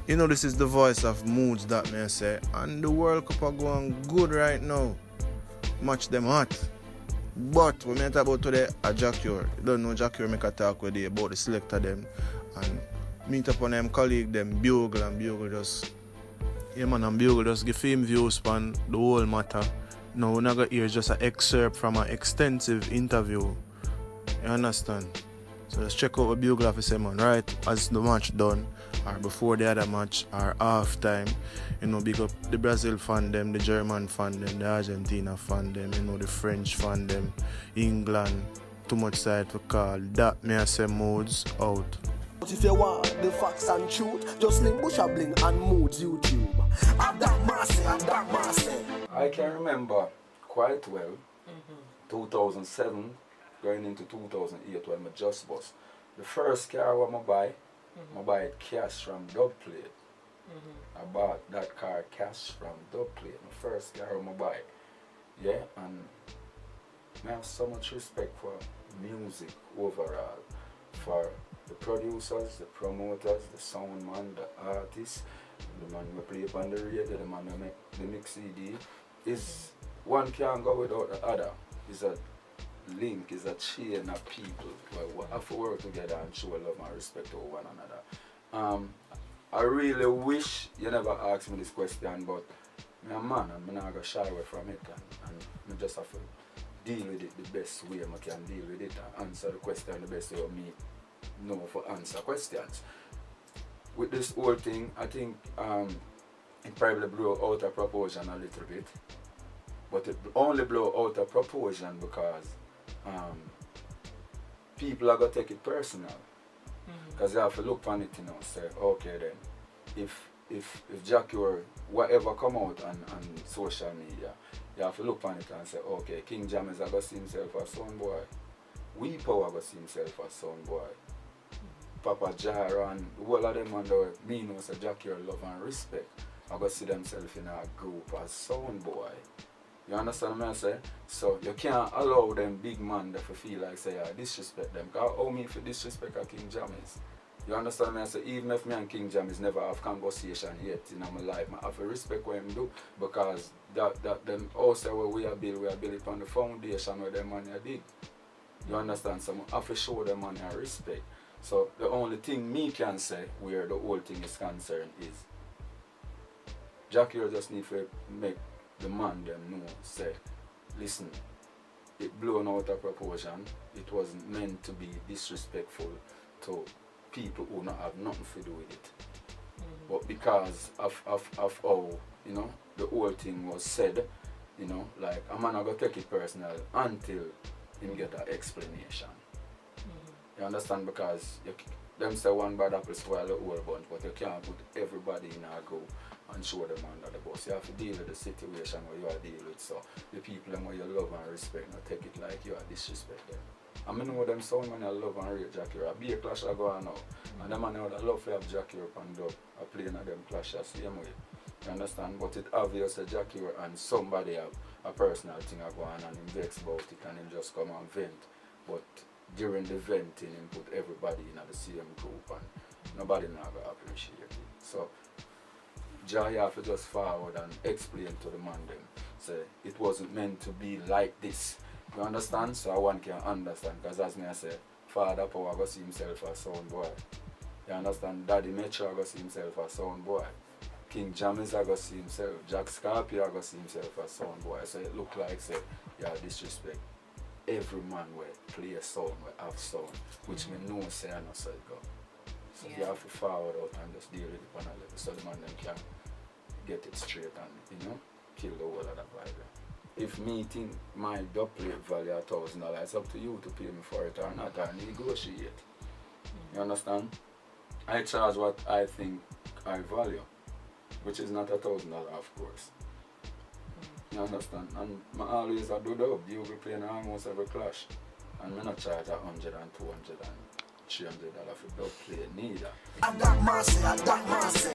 You know, this is the voice of moods, Datmahseh, and the World Cup are going good right now. Match them hot. But we may talk about today a Jah Cure. You don't know Jah Cure make a talk with you about the selector them and meet up on them colleague them Bugle, and Bugle just and Bugle just give him views on the whole matter. Now we're not gonna hear just an excerpt from an extensive interview. You understand? So let's check out what Bugle have to say, man, right as the match done, or before the other match, or half time. You know, big up the Brazil fan them, the German fan them, the Argentina fan them, you know, the French fan them, England. Too much side to call. Datmahseh moods out. But if you want the facts and truth, just link Busha Bling and Moods YouTube. Datmahseh. I can remember quite well 2007 going into 2008 when I just bus. The first car I buy it cash from Dubplate. I bought that car cash from Dubplate. My first car I buy. Yeah, and I have so much respect for music overall, for the producers, the promoters, the sound man, the artists, the man who play up on the radio, the man who make the mix CD. Is one can't go without the other. Is a link, is a chain of people where we have to work together and show love and respect to one another. I really wish you never asked me this question, but I'm a man and I'm not going to shy away from it, and I just have to deal with it the best way I can deal with it and answer the question the best way of me know for answer questions. With this whole thing, I think it probably blew out of proportion a little bit, but it only blew out of proportion because people are going to take it personal. Because you have to look on it, you know, say, okay then, if Jah Cure, whatever come out on social media, you have to look on it and say, okay, King Jam is going to see himself as son boy. We Power going to see himself as son boy. Papa Jah and all of them under me know say Jah Cure love and respect. I go see themselves in a group as sound boy. You understand what I say? So you can't allow them big man to feel like say I disrespect them. Because how me if you disrespect a King Jam is? You understand what I say? Even if me and King Jam is never have conversation yet in my life, I have to respect what him do, because that them also where we are built it on the foundation where them money dig. You understand? So I have to show them money and respect. So the only thing me can say where the whole thing is concerned is Jah Cure just need to make the man them know, say, listen, it blown out of proportion. It wasn't meant to be disrespectful to people who not have nothing to do with it. But because of how, you know, the whole thing was said, you know, like a man not gonna take it personal until him get an explanation. You understand? Because them say one bad apple spoil the whole bunch, but you can't put everybody in a go and show them under the bus. You have to deal with the situation where you are dealing with. So the people them where you love and respect, not take it like you are disrespect them. I mean, know them sound when I love and rate Jah Cure. Be a clash I go on now. And them man would love to have Jah Cure and dub. I play in them clashes same way. You understand? But it's obvious that Jah Cure and somebody have a personal thing I go on and him vex about it and him just come and vent. But during the venting, him put everybody in the same group and nobody not gonna appreciate it. So Jah have to just forward and explain to the man them, say it wasn't meant to be like this. You understand? So one can understand, because as me I say, Father Power go see himself as sound boy. You understand? Daddy Metro go see himself as sound boy. King James go see himself. Jack Scorpio go see himself as sound boy. So it look like say, yeah, disrespect every man will play a sound, will have sound, which me know say I know so it go. So you have to forward out and just deal with it on a level so the man then can get it straight and, you know, kill the whole of that vibe. If me think my Dubplate value $1,000, it's up to you to pay me for it or not, and negotiate. You understand? I charge what I think I value, which is not $1,000 of course. You understand? And I always do dub. Bugle play in almost every clash. And I not charge $100 and $200 and $300 for dub play neither. Datmahseh.